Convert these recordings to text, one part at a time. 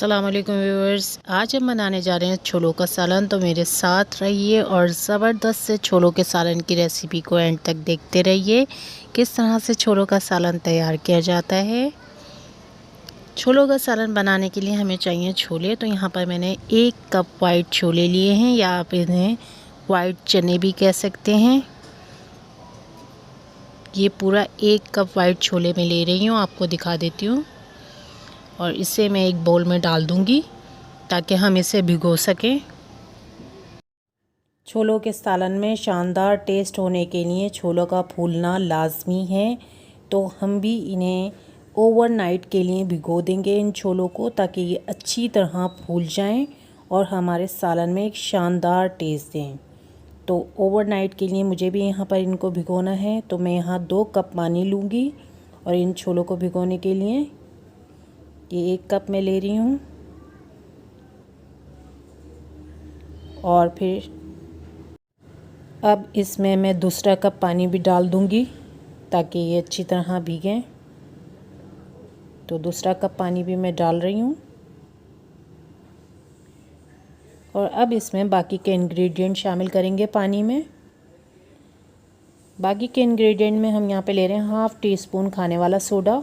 अस्सलाम वालेकुम व्यूअर्स, आज हम बनाने जा रहे हैं छोलों का सालन। तो मेरे साथ रहिए और ज़बरदस्त से छोलों के सालन की रेसिपी को एंड तक देखते रहिए किस तरह से छोलों का सालन तैयार किया जाता है। छोलों का सालन बनाने के लिए हमें चाहिए छोले। तो यहाँ पर मैंने 1 कप वाइट छोले लिए हैं, या आप इन्हें वाइट चने भी कह सकते हैं। ये पूरा 1 कप वाइट छोले मैं ले रही हूँ, आपको दिखा देती हूँ। और इसे मैं एक बाउल में डाल दूंगी ताकि हम इसे भिगो सकें। छोलों के सालन में शानदार टेस्ट होने के लिए छोलों का फूलना लाजमी है। तो हम भी इन्हें ओवरनाइट के लिए भिगो देंगे इन छोलों को, ताकि ये अच्छी तरह फूल जाएं और हमारे सालन में एक शानदार टेस्ट दें। तो ओवरनाइट के लिए मुझे भी यहाँ पर इनको भिगोना है। तो मैं यहाँ 2 कप पानी लूँगी और इन छोलों को भिगोने के लिए ये 1 कप मैं ले रही हूँ। और फिर अब इसमें मैं दूसरा कप पानी भी डाल दूँगी ताकि ये अच्छी तरह भीगें। तो दूसरा कप पानी भी मैं डाल रही हूँ। और अब इसमें बाकी के इंग्रेडिएंट शामिल करेंगे पानी में। बाकी के इंग्रेडिएंट में हम यहाँ पे ले रहे हैं 1/2 टीस्पून खाने वाला सोडा।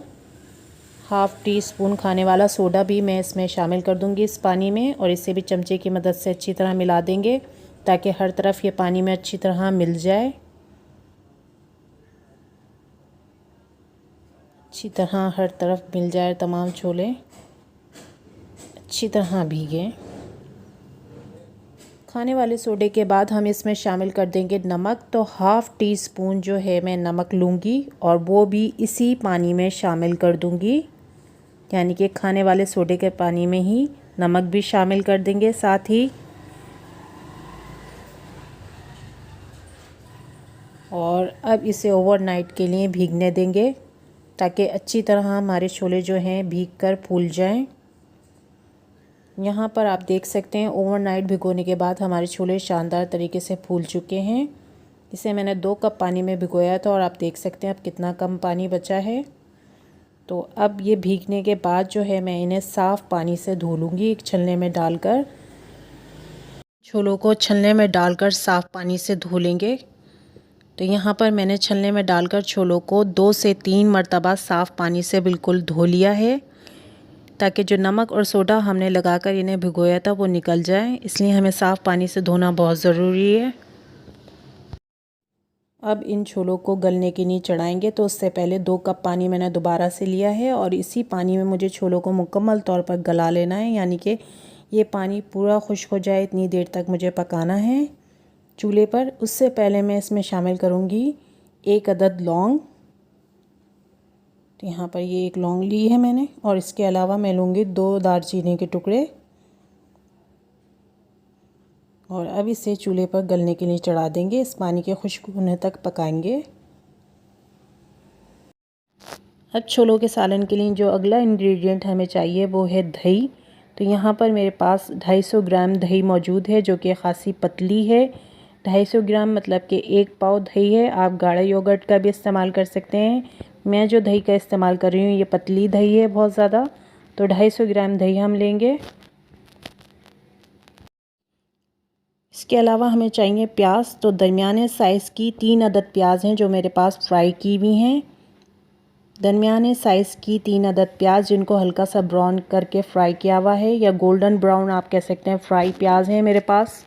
1/2 टीस्पून खाने वाला सोडा भी मैं इसमें शामिल कर दूंगी इस पानी में, और इसे भी चमचे की मदद से अच्छी तरह मिला देंगे ताकि हर तरफ ये पानी में अच्छी तरह मिल जाए। अच्छी तरह हर तरफ मिल जाए, तमाम छोले अच्छी तरह भीगे। खाने वाले सोडे के बाद हम इसमें शामिल कर देंगे नमक। तो 1/2 टीस्पून जो है मैं नमक लूँगी और वो भी इसी पानी में शामिल कर दूँगी, यानी कि खाने वाले सोडे के पानी में ही नमक भी शामिल कर देंगे साथ ही। और अब इसे ओवरनाइट के लिए भीगने देंगे ताकि अच्छी तरह हमारे छोले जो हैं भीग कर फूल जाएं। यहाँ पर आप देख सकते हैं ओवरनाइट भिगोने के बाद हमारे छोले शानदार तरीके से फूल चुके हैं। इसे मैंने 2 कप पानी में भिगोया था और आप देख सकते हैं अब कितना कम पानी बचा है। तो अब ये भीगने के बाद जो है मैं इन्हें साफ़ पानी से धो लूँगी एक छलने में डालकर। छोलों को छलने में डालकर साफ़ पानी से धो लेंगे। तो यहाँ पर मैंने छलने में डालकर छोलों को 2 से 3 मरतबा साफ़ पानी से बिल्कुल धो लिया है, ताकि जो नमक और सोडा हमने लगाकर इन्हें भिगोया था वो निकल जाए। इसलिए हमें साफ़ पानी से धोना बहुत ज़रूरी है। अब इन छोलों को गलने के लिए चढ़ाएंगे। तो उससे पहले 2 कप पानी मैंने दोबारा से लिया है और इसी पानी में मुझे छोलों को मुकम्मल तौर पर गला लेना है, यानी कि ये पानी पूरा खुश्क हो जाए इतनी देर तक मुझे पकाना है चूल्हे पर। उससे पहले मैं इसमें शामिल करूँगी 1 अदद लौंग। तो यहाँ पर ये 1 लौंग ली है मैंने, और इसके अलावा मैं लूँगी 2 दालचीनी के टुकड़े। और अब इसे चूल्हे पर गलने के लिए चढ़ा देंगे। इस पानी के खुश्क होने तक पकाएंगे। अब छोलों के सालन के लिए जो अगला इंग्रेडिएंट हमें चाहिए वो है दही। तो यहाँ पर मेरे पास 250 ग्राम दही मौजूद है, जो कि खासी पतली है। 250 ग्राम मतलब कि 1 पाव दही है। आप गाढ़ा योगर्ट का भी इस्तेमाल कर सकते हैं। मैं जो दही का इस्तेमाल कर रही हूँ ये पतली दही है बहुत ज़्यादा। तो 250 ग्राम दही हम लेंगे। इसके अलावा हमें चाहिए प्याज। तो दरमियाने साइज़ की 3 अदद प्याज हैं जो मेरे पास फ्राई की हुई हैं। दरमियाने साइज़ की 3 अदद प्याज जिनको हल्का सा ब्राउन करके फ्राई किया हुआ है, या गोल्डन ब्राउन आप कह सकते हैं, फ्राई प्याज है मेरे पास।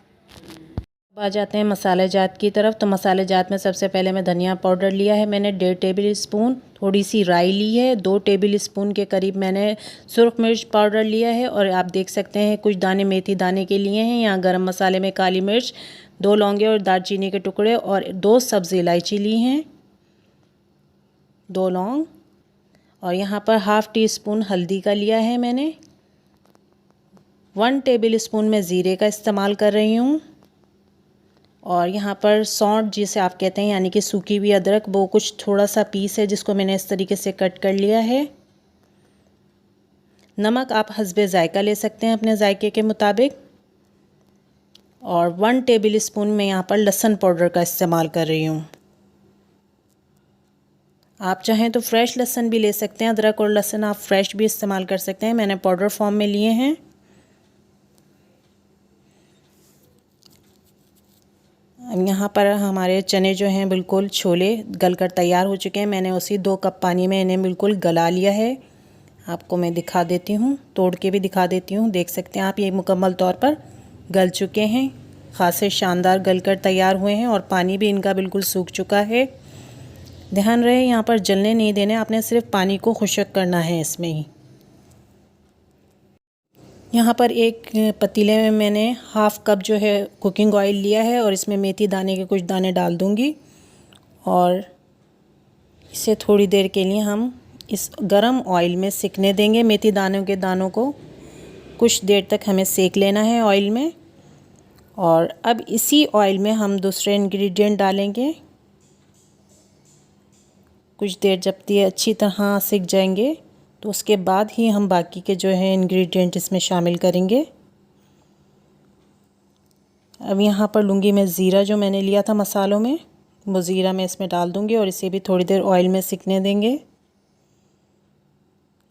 अब आ जाते हैं मसाले जात की तरफ। तो मसाले जात में सबसे पहले मैं धनिया पाउडर लिया है मैंने 1.5 टेबल स्पून। थोड़ी सी राई ली है 2 टेबल स्पून के करीब मैंने सुरख मिर्च पाउडर लिया है। और आप देख सकते हैं कुछ दाने मेथी दाने के लिए हैं। यहाँ गरम मसाले में काली मिर्च, 2 लौंगे और दालचीनी के टुकड़े और 2 सब्ज़ इलायची ली हैं, 2 लौंग। और यहाँ पर 1/2 टीस्पून हल्दी का लिया है मैंने। 1 टेबल स्पून मैं ज़ीरे का इस्तेमाल कर रही हूँ। और यहाँ पर सौंठ जिसे आप कहते हैं, यानी कि सूखी हुई अदरक, वो कुछ थोड़ा सा पीस है जिसको मैंने इस तरीके से कट कर लिया है। नमक आप हस्बे ज़ायका ले सकते हैं अपने ज़ायके के मुताबिक। और 1 टेबल स्पून मैं यहाँ पर लहसुन पाउडर का इस्तेमाल कर रही हूँ। आप चाहें तो फ्रेश लहसुन भी ले सकते हैं, अदरक और लहसुन आप फ्रेश भी इस्तेमाल कर सकते हैं। मैंने पाउडर फॉर्म में लिए हैं। अब यहाँ पर हमारे चने जो हैं बिल्कुल छोले गलकर तैयार हो चुके हैं। मैंने उसी 2 कप पानी में इन्हें बिल्कुल गला लिया है। आपको मैं दिखा देती हूँ, तोड़ के भी दिखा देती हूँ। देख सकते हैं आप, ये मुकम्मल तौर पर गल चुके हैं, खासे शानदार गलकर तैयार हुए हैं और पानी भी इनका बिल्कुल सूख चुका है। ध्यान रहे यहाँ पर जलने नहीं देने, आपने सिर्फ पानी को खुश्क करना है इसमें ही। यहाँ पर एक पतीले में मैंने हाफ़ कप जो है कुकिंग ऑयल लिया है और इसमें मेथी दाने के कुछ दाने डाल दूँगी और इसे थोड़ी देर के लिए हम इस गरम ऑयल में सिकने देंगे। मेथी दानों के दानों को कुछ देर तक हमें सेक लेना है ऑयल में। और अब इसी ऑयल में हम दूसरे इंग्रेडिएंट डालेंगे। कुछ देर जब ये अच्छी तरह सिक जाएंगे तो उसके बाद ही हम बाकी के जो है इंग्रेडिएंट इसमें शामिल करेंगे। अब यहाँ पर लूँगी मैं ज़ीरा, जो मैंने लिया था मसालों में, वो ज़ीरा मैं इसमें डाल दूँगी और इसे भी थोड़ी देर ऑयल में सिकने देंगे,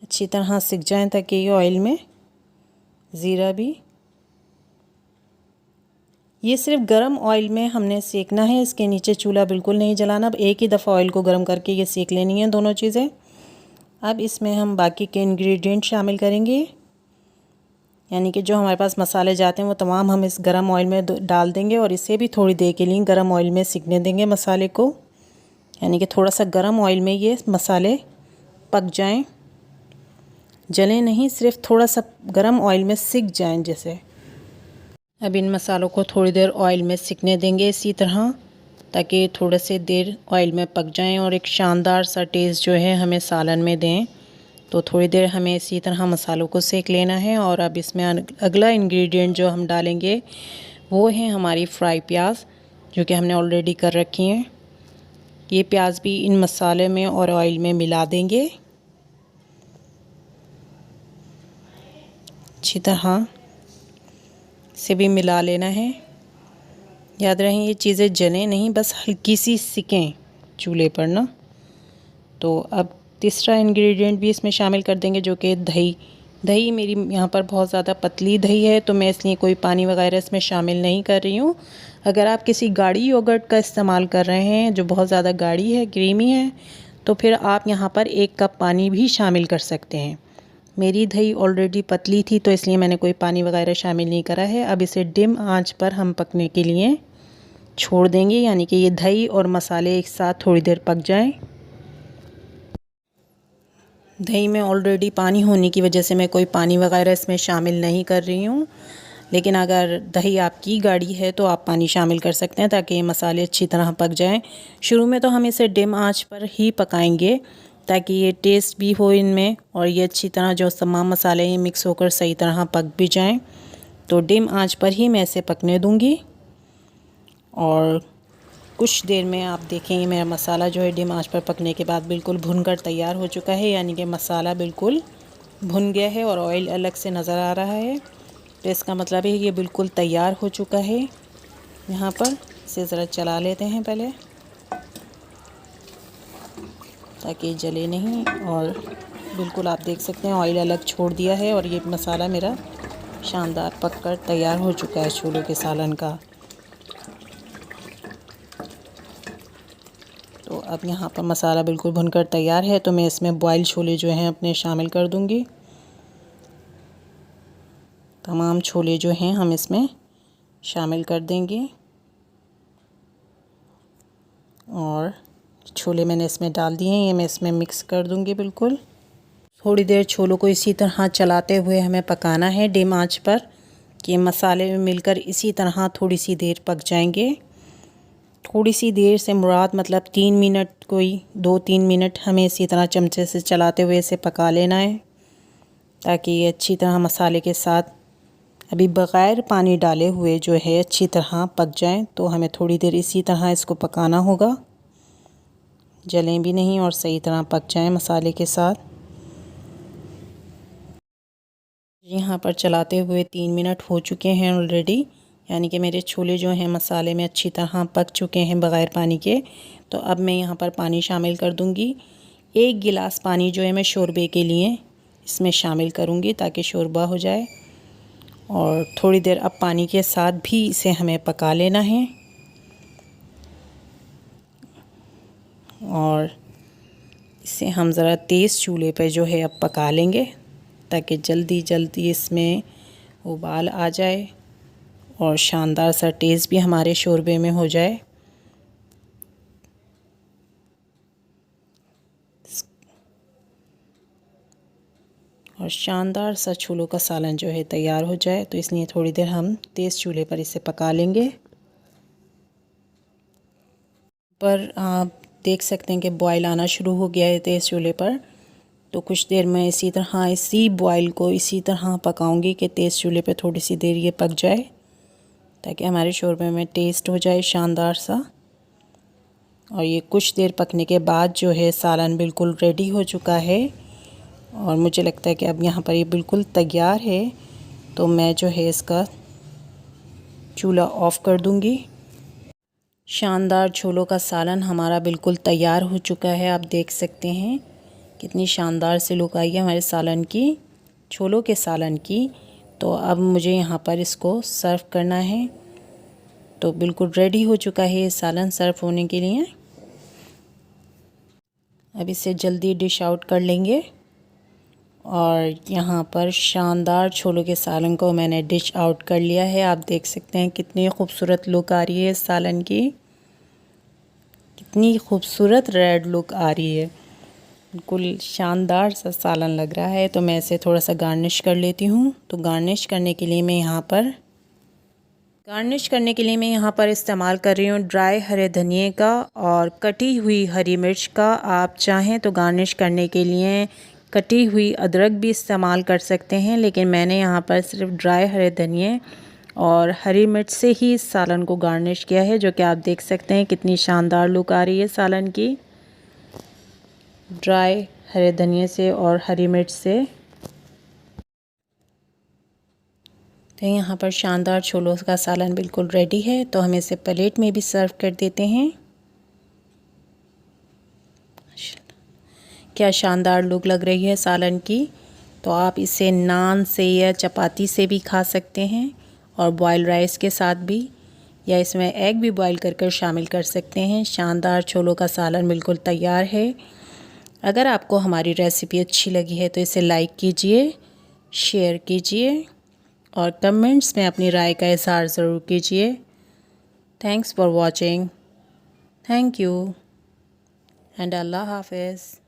अच्छी तरह सिक जाएं ताकि ये ऑयल में ज़ीरा भी। ये सिर्फ गरम ऑयल में हमने सेकना है, इसके नीचे चूल्हा बिल्कुल नहीं जलाना। अब एक ही दफ़ा ऑयल को गरम करके ये सेक लेनी है दोनों चीज़ें। अब इसमें हम बाकी के इंग्रेडिएंट शामिल करेंगे, यानी कि जो हमारे पास मसाले जाते हैं वो तमाम हम इस गरम ऑयल में डाल देंगे और इसे भी थोड़ी देर के लिए गरम ऑयल में सिकने देंगे मसाले को, यानी कि थोड़ा सा गरम ऑयल में ये मसाले पक जाएं, जलें नहीं, सिर्फ थोड़ा सा गरम ऑयल में सिक जाएं जैसे। अब इन मसालों को थोड़ी देर ऑयल में सिकने देंगे इसी तरह, ताकि थोड़े से देर ऑयल में पक जाएं और एक शानदार सा टेस्ट जो है हमें सालन में दें। तो थोड़ी देर हमें इसी तरह मसालों को सेक लेना है। और अब इसमें अगला इंग्रेडिएंट जो हम डालेंगे वो है हमारी फ्राई प्याज, जो कि हमने ऑलरेडी कर रखी हैं। ये प्याज भी इन मसाले में और ऑयल में मिला देंगे अच्छी तरह से भी मिला लेना है। याद रहे ये चीज़ें जलें नहीं, बस हल्की सी सिकें चूल्हे पर ना। तो अब तीसरा इंग्रेडिएंट भी इसमें शामिल कर देंगे, जो कि दही। दही मेरी यहाँ पर बहुत ज़्यादा पतली दही है, तो मैं इसलिए कोई पानी वगैरह इसमें शामिल नहीं कर रही हूँ। अगर आप किसी गाढ़ी योगर्ट का इस्तेमाल कर रहे हैं जो बहुत ज़्यादा गाढ़ी है, क्रीमी है, तो फिर आप यहाँ पर 1 कप पानी भी शामिल कर सकते हैं। मेरी दही ऑलरेडी पतली थी तो इसलिए मैंने कोई पानी वगैरह शामिल नहीं करा है। अब इसे डिम आंच पर हम पकने के लिए छोड़ देंगे, यानी कि ये दही और मसाले एक साथ थोड़ी देर पक जाएं। दही में ऑलरेडी पानी होने की वजह से मैं कोई पानी वगैरह इसमें शामिल नहीं कर रही हूँ, लेकिन अगर दही आपकी गाढ़ी है तो आप पानी शामिल कर सकते हैं ताकि ये मसाले अच्छी तरह पक जाएं। शुरू में तो हम इसे डिम आंच पर ही पकाएंगे ताकि ये टेस्ट भी हो इनमें और ये अच्छी तरह जो तमाम मसाले हैं मिक्स होकर सही तरह पक भी जाएं। तो डिम आंच पर ही मैं इसे पकने दूंगी और कुछ देर में आप देखेंगे मेरा मसाला जो है डिम आंच पर पकने के बाद बिल्कुल भुनकर तैयार हो चुका है, यानी कि मसाला बिल्कुल भुन गया है और ऑयल अलग से नज़र आ रहा है। तो इसका मतलब है ये बिल्कुल तैयार हो चुका है। यहाँ पर इसे ज़रा चला लेते हैं पहले ताकि जले नहीं, और बिल्कुल आप देख सकते हैं ऑयल अलग छोड़ दिया है और ये मसाला मेरा शानदार पककर तैयार हो चुका है छोलों के सालन का। तो अब यहाँ पर मसाला बिल्कुल भुनकर तैयार है, तो मैं इसमें बॉयल छोले जो हैं अपने शामिल कर दूँगी। तमाम छोले जो हैं हम इसमें शामिल कर देंगे और छोले मैंने इसमें डाल दिए हैं, ये मैं इसमें मिक्स कर दूँगी बिल्कुल। थोड़ी देर छोलों को इसी तरह चलाते हुए हमें पकाना है डिम आंच पर, कि मसाले में मिलकर इसी तरह थोड़ी सी देर पक जाएंगे। थोड़ी सी देर से मुराद मतलब 3 मिनट, कोई 2-3 मिनट हमें इसी तरह चमचे से चलाते हुए इसे पका लेना है ताकि ये अच्छी तरह मसाले के साथ अभी बग़ैर पानी डाले हुए जो है अच्छी तरह पक जाएं। तो हमें थोड़ी देर इसी तरह इसको पकाना होगा, जलें भी नहीं और सही तरह पक जाएं मसाले के साथ। यहाँ पर चलाते हुए 3 मिनट हो चुके हैं ऑलरेडी, यानी कि मेरे छोले जो हैं मसाले में अच्छी तरह पक चुके हैं बग़ैर पानी के। तो अब मैं यहाँ पर पानी शामिल कर दूँगी। 1 गिलास पानी जो है मैं शोरबे के लिए इसमें शामिल करूँगी ताकि शोरबा हो जाए। और थोड़ी देर अब पानी के साथ भी इसे हमें पका लेना है। और इसे हम ज़रा तेज़ चूल्हे पे जो है अब पका लेंगे ताकि जल्दी जल्दी इसमें उबाल आ जाए और शानदार सा टेस्ट भी हमारे शोरबे में हो जाए। और शानदार सा छोलों का सालन जो है तैयार हो जाए, तो इसलिए थोड़ी देर हम तेज़ चूल्हे पर इसे पका लेंगे। पर आप देख सकते हैं कि बॉयल आना शुरू हो गया है तेज़ चूल्हे पर। तो कुछ देर मैं इसी बॉयल को इसी तरह पकाऊंगी कि तेज़ चूल्हे पे थोड़ी सी देर ये पक जाए ताकि हमारे शोरबे में टेस्ट हो जाए शानदार सा। और ये कुछ देर पकने के बाद जो है सालन बिल्कुल रेडी हो चुका है और मुझे लगता है कि अब यहाँ पर ये बिल्कुल तैयार है। तो मैं जो है इसका चूल्हा ऑफ़ कर दूँगी। शानदार छोलों का सालन हमारा बिल्कुल तैयार हो चुका है। आप देख सकते हैं कितनी शानदार से लुक आई है हमारे सालन की, छोलों के सालन की। तो अब मुझे यहाँ पर इसको सर्व करना है। तो बिल्कुल रेडी हो चुका है ये सालन सर्व होने के लिए। अब इसे जल्दी डिश आउट कर लेंगे। और यहाँ पर शानदार छोलों के सालन को मैंने डिश आउट कर लिया है। आप देख सकते हैं कितनी खूबसूरत लुक आ रही है इस सालन की, कितनी खूबसूरत रेड लुक आ रही है, बिल्कुल शानदार सा सालन लग रहा है। तो मैं इसे थोड़ा सा गार्निश कर लेती हूँ। तो गार्निश करने के लिए मैं यहाँ पर इस्तेमाल कर रही हूँ ड्राई हरे धनिए का और कटी हुई हरी मिर्च का। आप चाहें तो गार्निश करने के लिए कटी हुई अदरक भी इस्तेमाल कर सकते हैं, लेकिन मैंने यहाँ पर सिर्फ ड्राई हरे धनिए और हरी मिर्च से ही इस सालन को गार्निश किया है, जो कि आप देख सकते हैं कितनी शानदार लुक आ रही है सालन की, ड्राई हरे धनिए से और हरी मिर्च से। तो यहाँ पर शानदार छोलों का सालन बिल्कुल रेडी है। तो हम इसे प्लेट में भी सर्व कर देते हैं। क्या शानदार लुक लग रही है सालन की। तो आप इसे नान से या चपाती से भी खा सकते हैं और बॉयल राइस के साथ भी, या इसमें एग भी बॉयल कर शामिल कर सकते हैं। शानदार छोलों का सालन बिल्कुल तैयार है। अगर आपको हमारी रेसिपी अच्छी लगी है तो इसे लाइक कीजिए, शेयर कीजिए और कमेंट्स में अपनी राय का इज़हार ज़रूर कीजिए। Thanks for watching. Thank you and अल्लाह हाफ़िज़।